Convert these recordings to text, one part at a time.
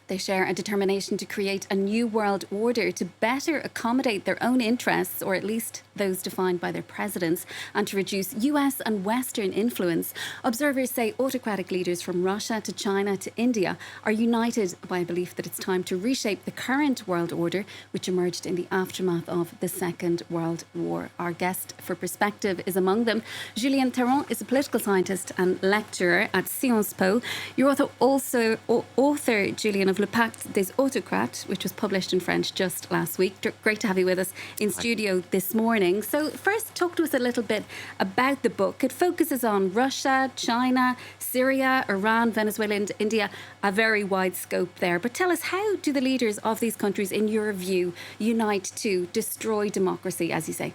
They share a determination to create a new world order to better accommodate their own interests, or at least those defined by their presidents, and to reduce US and Western influence. Observers say autocratic leaders from Russia to China to India are united by a belief that it's time to reshape the current world order, which emerged in the aftermath of the Second World War. Our guest for Perspective is among them. Julien Théron is a political scientist and lecturer at Sciences Po. You're also author, Julien, of Le Pacte des autocrats, which was published in French just last week. Great to have you with us in studio this morning. So first, talk to us a little bit about the book. It focuses on Russia, China, Syria, Iran, Venezuela and India, a very wide scope there. But tell us, how do the leaders of these countries, in your view, unite to destroy democracy, as you say?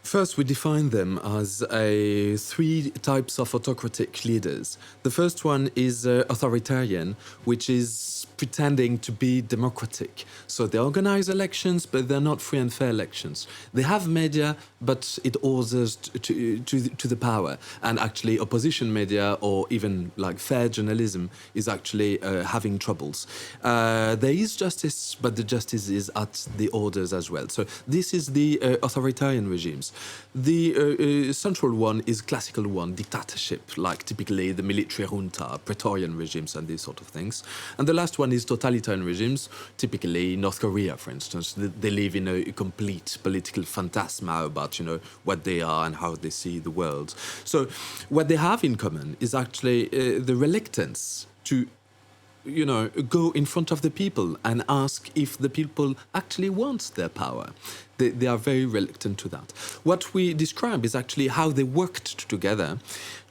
First, we define them as three types of autocratic leaders. The first one is authoritarian, which is pretending to be democratic. So they organize elections, but they're not free and fair elections. They have media, but it orders to the power. And actually, opposition media or even like fair journalism is actually having troubles. There is justice, but the justice is at the orders as well. So this is the authoritarian regimes. The central one is classical one, dictatorship, like typically the military junta, Praetorian regimes and these sort of things. And the last one is totalitarian regimes, typically North Korea, for instance. They live in a complete political phantasma about, what they are and how they see the world. So what they have in common is actually the reluctance to go in front of the people and ask if the people actually want their power. They are very reluctant to that. What we describe is actually how they worked together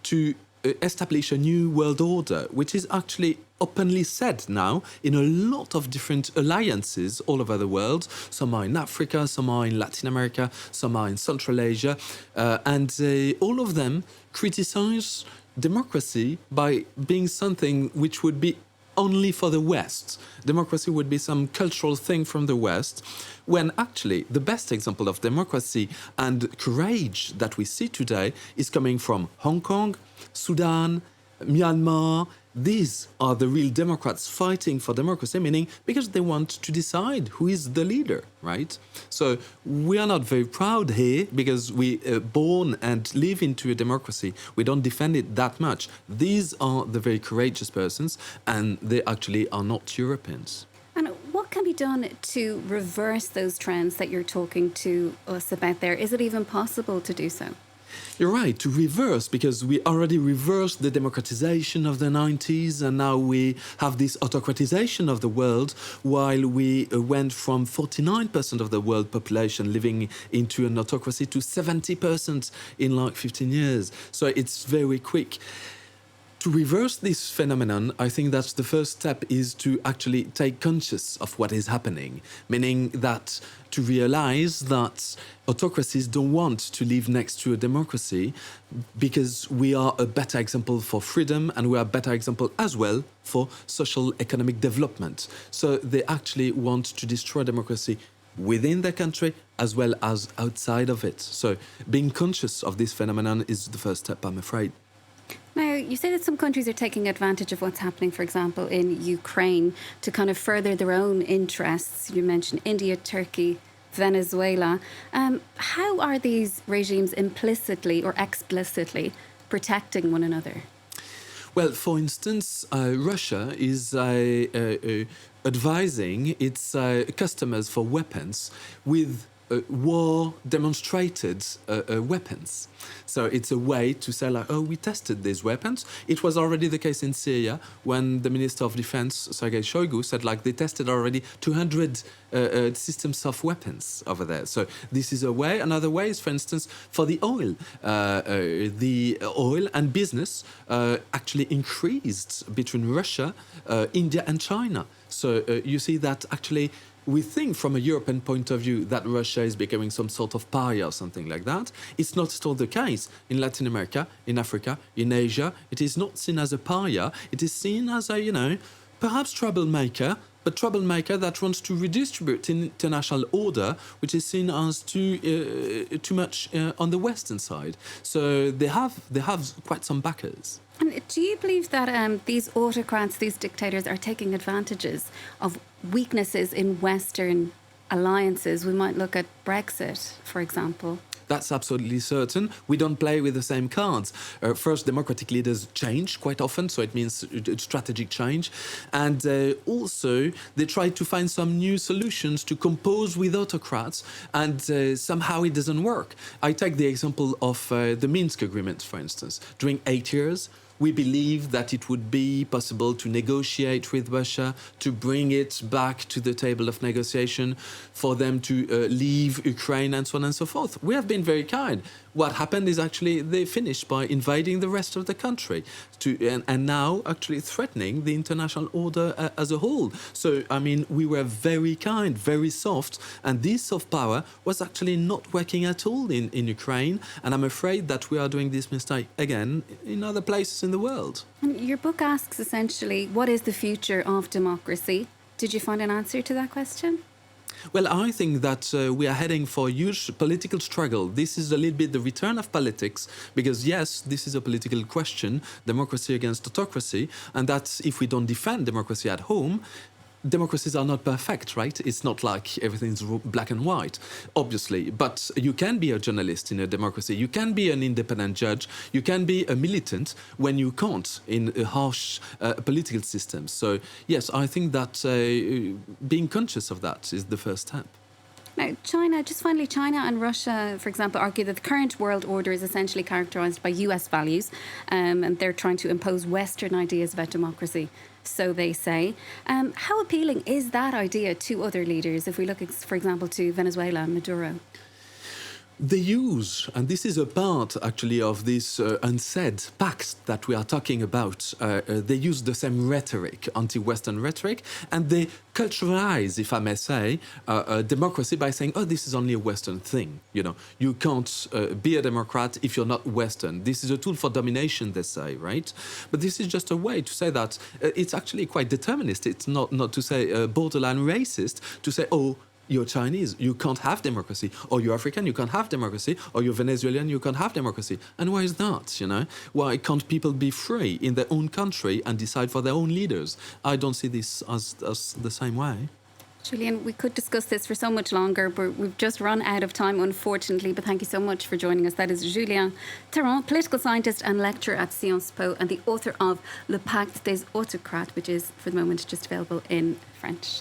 to establish a new world order, which is actually openly said now in a lot of different alliances all over the world. Some are in Africa, some are in Latin America, some are in Central Asia, and all of them criticize democracy by being something which would be only for the West. Democracy would be some cultural thing from the West, when actually the best example of democracy and courage that we see today is coming from Hong Kong, Sudan, Myanmar. These are the real democrats fighting for democracy, meaning because they want to decide who is the leader, right? So we are not very proud here because we are born and live into a democracy. We don't defend it that much. These are the very courageous persons, and they actually are not Europeans. And what can be done to reverse those trends that you're talking to us about there? Is it even possible to do so? You're right, to reverse, because we already reversed the democratization of the 90s, and now we have this autocratization of the world, while we went from 49% of the world population living into an autocracy to 70% in like 15 years. So it's very quick. To reverse this phenomenon, I think that the first step is to actually take conscious of what is happening, meaning that to realize that autocracies don't want to live next to a democracy because we are a better example for freedom and we are a better example as well for social economic development. So they actually want to destroy democracy within their country as well as outside of it. So being conscious of this phenomenon is the first step, I'm afraid. Now, you say that some countries are taking advantage of what's happening, for example, in Ukraine to kind of further their own interests. You mentioned India, Turkey, Venezuela. How are these regimes implicitly or explicitly protecting one another? Well, for instance, Russia is advising its customers for weapons with war demonstrated weapons. So it's a way to say like, oh, we tested these weapons. It was already the case in Syria when the Minister of Defense, Sergei Shoigu, said like they tested already 200 systems of weapons over there. So this is a way. Another way is, for instance, for the oil. The oil and business actually increased between Russia, India and China. So you see that actually we think from a European point of view that Russia is becoming some sort of pariah or something like that. It's not still the case. In Latin America, in Africa, in Asia, it is not seen as a pariah. It is seen as a, perhaps troublemaker, but troublemaker that wants to redistribute international order, which is seen as too much on the Western side. So they have quite some backers. And do you believe that these autocrats, these dictators, are taking advantages of weaknesses in Western alliances? We might look at Brexit, for example. That's absolutely certain. We don't play with the same cards. First, democratic leaders change quite often, so it means strategic change. And also, they try to find some new solutions to compose with autocrats, and somehow it doesn't work. I take the example of the Minsk Agreement, for instance. During 8 years, we believed that it would be possible to negotiate with Russia, to bring it back to the table of negotiation, for them to leave Ukraine, and so on and so forth. We have been very kind. What happened is actually they finished by invading the rest of the country and now actually threatening the international order as a whole. So, I mean, we were very kind, very soft, and this soft power was actually not working at all in Ukraine. And I'm afraid that we are doing this mistake again in other places in the world. And your book asks essentially, what is the future of democracy? Did you find an answer to that question? Well, I think that we are heading for a huge political struggle. This is a little bit the return of politics, because yes, this is a political question, democracy against autocracy, and that if we don't defend democracy at home, democracies are not perfect, right? It's not like everything's black and white, obviously. But you can be a journalist in a democracy. You can be an independent judge. You can be a militant when you can't in a harsh political system. So, yes, I think that being conscious of that is the first step. Now, China, just finally, China and Russia, for example, argue that the current world order is essentially characterised by US values, and they're trying to impose Western ideas about democracy, so they say. How appealing is that idea to other leaders, if we look, for example, to Venezuela and Maduro? They use, and this is a part actually of this unsaid pact that we are talking about, they use the same rhetoric, anti-Western rhetoric, and they culturalize, if I may say, democracy by saying, oh, this is only a Western thing. You know, you can't be a Democrat if you're not Western. This is a tool for domination, they say, right? But this is just a way to say that it's actually quite determinist. It's not to say borderline racist, to say, oh, you're Chinese, you can't have democracy. Or you're African, you can't have democracy. Or you're Venezuelan, you can't have democracy. And why is that, you know? Why can't people be free in their own country and decide for their own leaders? I don't see this as the same way. Julien, we could discuss this for so much longer, but we've just run out of time, unfortunately. But thank you so much for joining us. That is Julien Théron, political scientist and lecturer at Sciences Po, and the author of Le Pacte des autocrats, which is, for the moment, just available in French.